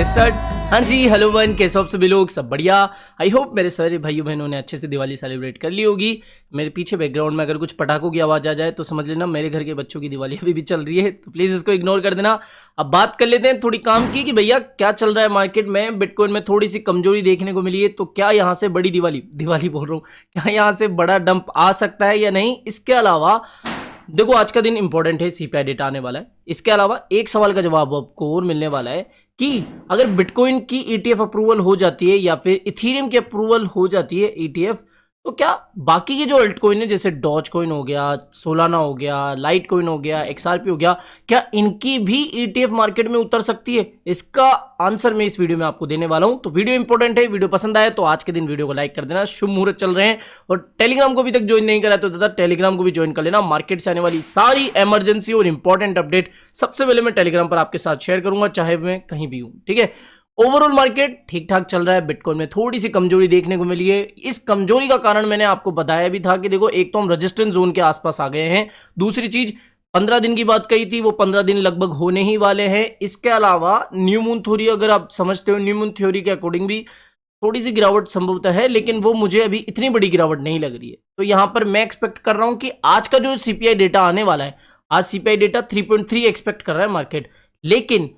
करें स्टार्ट। हाँ जी, hello one, कैसे हो आप सभी लोग? सब बढ़िया। आई होप मेरे सारे भाइयों बहनों ने अच्छे से दिवाली सेलिब्रेट कर ली होगी। मेरे पीछे बैकग्राउंड में अगर कुछ पटाखों की आवाज़ आ जाए तो समझ लेना मेरे घर के बच्चों की दिवाली अभी भी चल रही है, तो प्लीज़ इसको इग्नोर कर देना। अब बात कर लेते हैं थोड़ी काम की कि भैया क्या चल रहा है मार्केट में। बिटकॉइन में थोड़ी सी कमजोरी देखने को मिली है, तो क्या यहाँ से बड़ी दिवाली बोल रहा हूँ, क्या यहाँ से बड़ा डंप आ सकता है या नहीं? इसके अलावा देखो, आज का दिन इंपॉर्टेंट है, सीपीआई डेटा आने वाला है। इसके अलावा एक सवाल का जवाब आपको और मिलने वाला है कि अगर बिटकॉइन की ईटीएफ अप्रूवल हो जाती है या फिर इथेरियम की अप्रूवल हो जाती है ईटीएफ, तो क्या बाकी के जो अल्ट कॉइन है जैसे डॉज कॉइन हो गया, सोलाना हो गया, लाइट कॉइन हो गया, एक्सआरपी हो गया, क्या इनकी भी ईटीएफ मार्केट में उतर सकती है? इसका आंसर मैं इस वीडियो में आपको देने वाला हूं। तो वीडियो इंपॉर्टेंट है, वीडियो पसंद आए तो आज के दिन वीडियो को लाइक कर देना। शुभ मुहूर्त चल रहे हैं और टेलीग्राम को अभी तक ज्वाइन नहीं करा तो दादा टेलीग्राम को भी ज्वाइन कर लेना। मार्केट से आने वाली सारी इमरजेंसी और इंपॉर्टेंट अपडेट सबसे पहले मैं टेलीग्राम पर आपके साथ शेयर करूंगा, चाहे मैं कहीं भी हूं। ठीक है, ओवरऑल मार्केट ठीक ठाक चल रहा है। बिटकॉइन में थोड़ी सी कमजोरी देखने को मिली है। इस कमजोरी का कारण मैंने आपको बताया भी था कि देखो, एक तो हम रेजिस्टेंस जोन के आसपास आ गए हैं, दूसरी चीज 15 दिन की बात कही थी, वो 15 दिन लगभग होने ही वाले हैं। इसके अलावा न्यू मून थ्योरी अगर आप समझते हो, न्यू मून थ्योरी के अकॉर्डिंग भी थोड़ी सी गिरावट संभवतः है, लेकिन वो मुझे अभी इतनी बड़ी गिरावट नहीं लग रही है। तो यहां पर मैं एक्सपेक्ट कर रहा हूं कि आज का जो सीपीआई डेटा आने वाला है, आज सीपीआई डेटा 3.3 एक्सपेक्ट कर रहा है मार्केट, लेकिन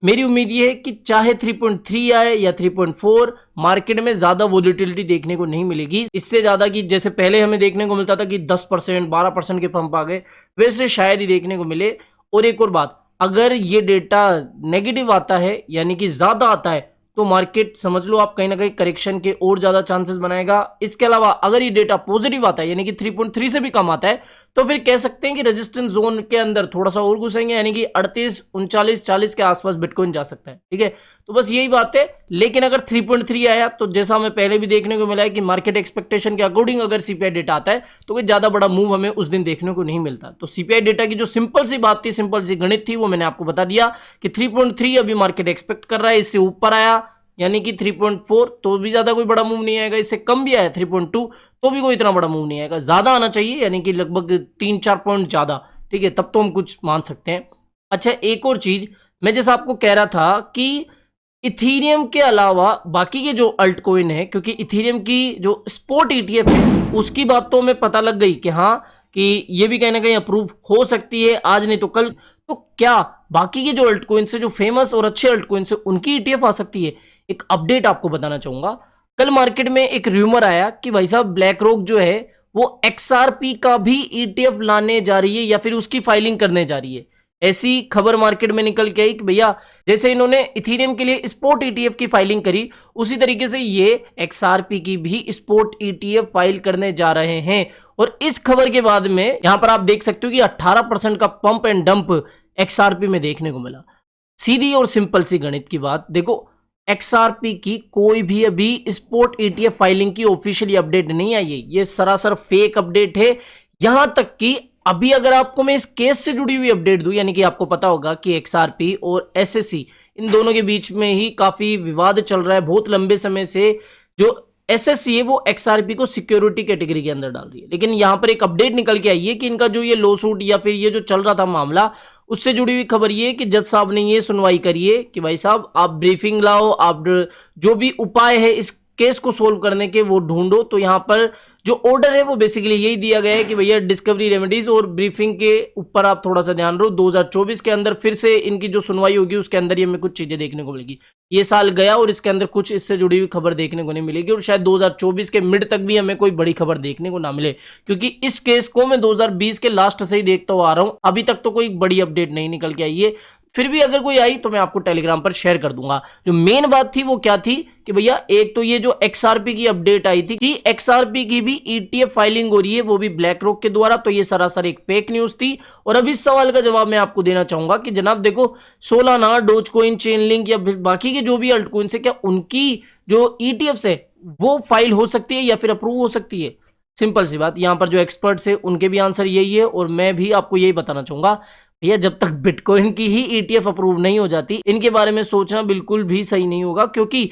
मेरी उम्मीद ये है कि चाहे 3.3 आए या 3.4, मार्केट में ज्यादा वोलेटिलिटी देखने को नहीं मिलेगी। इससे ज्यादा कि जैसे पहले हमें देखने को मिलता था कि 10% 12% के पंप आ गए, वैसे शायद ही देखने को मिले। और एक और बात, अगर ये डेटा नेगेटिव आता है यानी कि ज्यादा आता है, तो मार्केट समझ लो आप कहीं ना कहीं करेक्शन के और ज्यादा चांसेस बनाएगा। इसके अलावा अगर ये डेटा पॉजिटिव आता है यानी कि 3.3 से भी कम आता है, तो फिर कह सकते हैं कि रेजिस्टेंस जोन के अंदर थोड़ा सा और घुसेंगे, यानी कि 38 39 40 के आसपास बिटकॉइन जा सकता है। ठीक है, तो बस यही बात है। लेकिन अगर 3.3 आया तो जैसा हमें पहले भी देखने को मिला है कि मार्केट एक्सपेक्टेशन के अकॉर्डिंग अगर सीपीआई डेटा आता है तो कोई ज्यादा बड़ा मूव हमें उस दिन देखने को नहीं मिलता। तो सीपीआई डेटा की जो सिंपल सी बात थी, सिंपल सी गणित थी, वो मैंने आपको बता दिया कि 3.3 अभी मार्केट एक्सपेक्ट कर रहा है। इससे ऊपर आया यानी कि 3.4 तो भी ज्यादा कोई बड़ा मूव नहीं आएगा। इससे कम भी आया 3.2 तो भी कोई इतना बड़ा मूव नहीं आएगा। ज्यादा आना चाहिए यानी कि लगभग 3-4 पॉइंट ज्यादा, ठीक है, तब तो हम कुछ मान सकते हैं। अच्छा, एक और चीज मैं जैसा आपको कह रहा था कि इथेरियम के अलावा बाकी के जो अल्ट कॉइन है, क्योंकि इथेरियम की जो स्पॉट ईटीएफ है उसकी बात तो हमें पता लग गई कि हाँ, कि ये भी कहीं ना कहीं अप्रूव हो सकती है, आज नहीं तो कल। तो क्या बाकी के जो अल्ट कॉइन से, जो फेमस और अच्छे अल्ट कॉइन से, उनकी ईटीएफ आ सकती है? एक अपडेट आपको बताना चाहूंगा। कल मार्केट में एक रूमर आया कि भाई साहब ब्लैक रॉक जो है वो एक्सआरपी का भी ईटीएफ लाने जा रही है या फिर उसकी फाइलिंग करने जा रही है। ऐसी खबर मार्केट में निकल के आई कि भैया जैसे इन्होंने इथेरियम के लिए स्पॉट ईटीएफ की फाइलिंग करी, उसी तरीके से ये एक्सआरपी की भी स्पॉट ईटीएफ फाइल करने जा रहे हैं। और इस खबर के बाद में यहां पर आप देख सकते हो कि 18% का पंप एंड डंप एक्सआरपी में देखने को मिला। सीधी और सिंपल सी गणित की बात देखो, एक्सआरपी की कोई भी अभी स्पॉट ईटीएफ फाइलिंग की ऑफिशियली अपडेट नहीं आई है। ये सरासर फेक अपडेट है। यहां तक कि अभी अगर आपको मैं इस केस से जुड़ी हुई अपडेट दूं, यानी कि आपको पता होगा कि एक्सआरपी और एसएससी इन दोनों के बीच में ही काफी विवाद चल रहा है बहुत लंबे समय से। जो एसएससी है वो एक्सआरपी को सिक्योरिटी कैटेगरी के अंदर डाल रही है, लेकिन यहां पर एक अपडेट निकल के आई है कि इनका जो ये लॉ सूट या फिर ये जो चल रहा था मामला, उससे जुड़ी हुई खबर ये कि जज साहब ने ये सुनवाई करी है कि भाई साहब आप ब्रीफिंग लाओ, आप जो भी उपाय है इस केस को सोल्व करने के वो ढूंढो। तो यहां पर जो ऑर्डर है वो बेसिकली यही दिया गया है कि भैया डिस्कवरी रेमेडीज और ब्रीफिंग के ऊपर आप थोड़ा सा ध्यान रहो। 2024 के अंदर फिर से इनकी जो सुनवाई होगी उसके अंदर ये हमें कुछ चीजें देखने को मिलेगी। ये साल गया और इसके अंदर कुछ इससे जुड़ी हुई खबर देखने को नहीं मिलेगी, और शायद 2024 के मिड तक भी हमें कोई बड़ी खबर देखने को ना मिले, क्योंकि इस केस को मैं 2020 के लास्ट से ही देखता हुआ आ रहा हूं। अभी तक तो कोई बड़ी अपडेट नहीं निकल के आई है। फिर भी अगर कोई आई तो मैं आपको टेलीग्राम पर शेयर कर दूंगा। जो मेन बात थी वो क्या थी कि भैया एक तो ये जो एक्सआरपी की अपडेट आई थी कि एक्सआरपी की भी ईटीएफ फाइलिंग हो रही है, वो भी ब्लैक रॉक के द्वारा। तो ये सरासर एक फेक न्यूज थी। और अब इस सवाल का जवाब मैं आपको देना चाहूंगा कि जनाब देखो, Solana, dose coin, chain link या बाकी के जो भी अल्ट कॉइन है, क्या उनकी जो ईटीएफ है वो फाइल हो सकती है या फिर अप्रूव हो सकती है? सिंपल सी बात, यहां पर जो एक्सपर्ट्स है उनके भी आंसर यही है, और मैं भी आपको यही बताना चाहूंगा भैया जब तक बिटकॉइन की ही ईटीएफ अप्रूव नहीं हो जाती, इनके बारे में सोचना बिल्कुल भी सही नहीं होगा। क्योंकि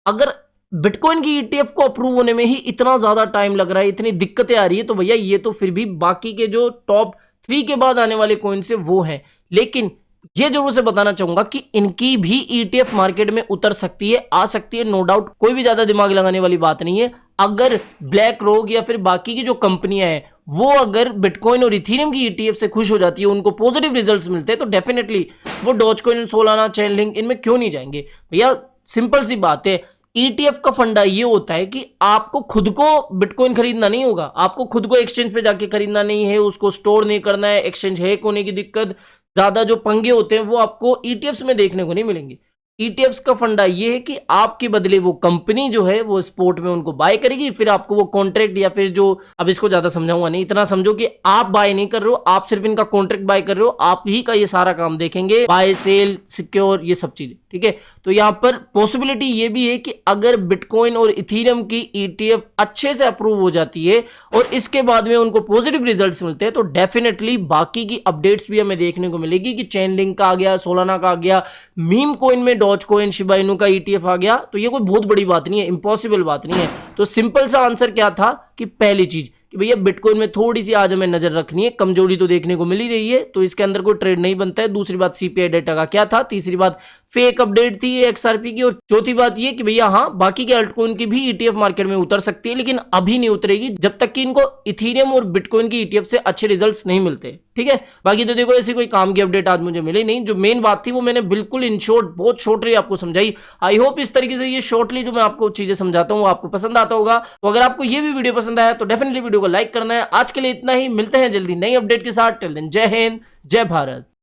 अगर बिटकॉइन की ईटीएफ को अप्रूव होने में ही इतना ज्यादा टाइम लग रहा है, इतनी दिक्कतें आ रही है, तो भैया ये तो फिर भी बाकी के जो टॉप 3 के बाद आने वाले कॉइन से वो है। लेकिन ये जरूर से बताना चाहूंगा कि इनकी भी ईटीएफ मार्केट में उतर सकती है, आ सकती है, नो डाउट, कोई भी ज्यादा दिमाग लगाने वाली बात नहीं है। अगर ब्लैक रॉक या फिर बाकी की जो कंपनियां हैं वो अगर बिटकॉइन और इथेरियम की ईटीएफ से खुश हो जाती है, उनको पॉजिटिव रिजल्ट्स मिलते हैं, तो डेफिनेटली वो डॉजकॉइन, सोलाना, चेनलिंक इनमें क्यों नहीं जाएंगे भैया। सिंपल सी बात है, ईटीएफ का फंडा ये होता है कि आपको खुद को बिटकॉइन खरीदना नहीं होगा, आपको खुद को एक्सचेंज पे जाके खरीदना नहीं है, उसको स्टोर नहीं करना है, एक्सचेंज हैक होने की दिक्कत, ज्यादा जो पंगे होते हैं वो आपको ईटीएफ्स में देखने को नहीं मिलेंगे। ईटीएफ्स का फंडा ये है कि आपके बदले वो कंपनी जो है वो स्पोर्ट में उनको बाय करेगी, फिर आपको वो कॉन्ट्रैक्ट या फिर जो, अब इसको ज्यादा समझाऊंगा नहीं, इतना समझो कि आप बाय नहीं कर रहे हो, आप सिर्फ इनका कॉन्ट्रैक्ट बाय कर रहे हो, आप ही का ये सारा काम देखेंगे, बाय सेल सिक्योर ये सब चीजें, ठीक है। तो यहाँ पर पॉसिबिलिटी ये भी है कि अगर बिटकॉइन और इथेरियम की ईटीएफ अच्छे से अप्रूव हो जाती है और इसके बाद में उनको पॉजिटिव रिजल्ट्स मिलते हैं, तो डेफिनेटली बाकी की अपडेट्स भी हमें देखने को मिलेगी कि चेनलिंक का आ गया, सोलाना का आ गया, मीम कॉइन में डॉज कॉइन, शिबा इनू का ईटीएफ आ गया, तो ये कोई बहुत बड़ी बात नहीं है, इंपॉसिबल बात नहीं है। तो सिंपल सा आंसर क्या था कि पहली चीज कि भैया बिटकॉइन में थोड़ी सी आज हमें नजर रखनी है, कमजोरी तो देखने को मिल ही रही है, तो इसके अंदर कोई ट्रेड नहीं बनता है। दूसरी बात सीपीआई डेटा का क्या था, तीसरी बात फेक अपडेट थी एक्सआरपी की, और चौथी बात ये कि भैया हाँ बाकी के अल्टकॉइन की भी ईटीएफ मार्केट में उतर सकती है, लेकिन अभी नहीं उतरेगी जब तक कि इनको इथेरियम और बिटकॉइन की ईटीएफ से अच्छे रिजल्ट्स नहीं मिलते, ठीक है। बाकी तो देखो ऐसी कोई काम की अपडेट आज मुझे मिली नहीं, जो मेन बात थी वो मैंने बिल्कुल इन शॉर्ट, बहुत शॉर्टली आपको समझाई। आई होप इस तरीके से ये शॉर्टली जो मैं आपको चीजें समझाता हूँ वो आपको पसंद आता होगा। तो अगर आपको ये भी वीडियो पसंद आया तो डेफिनेटली वीडियो को लाइक करना है। आज के लिए इतना ही, मिलते हैं जल्दी नई अपडेट के साथ। टिल देन जय हिंद, जय भारत।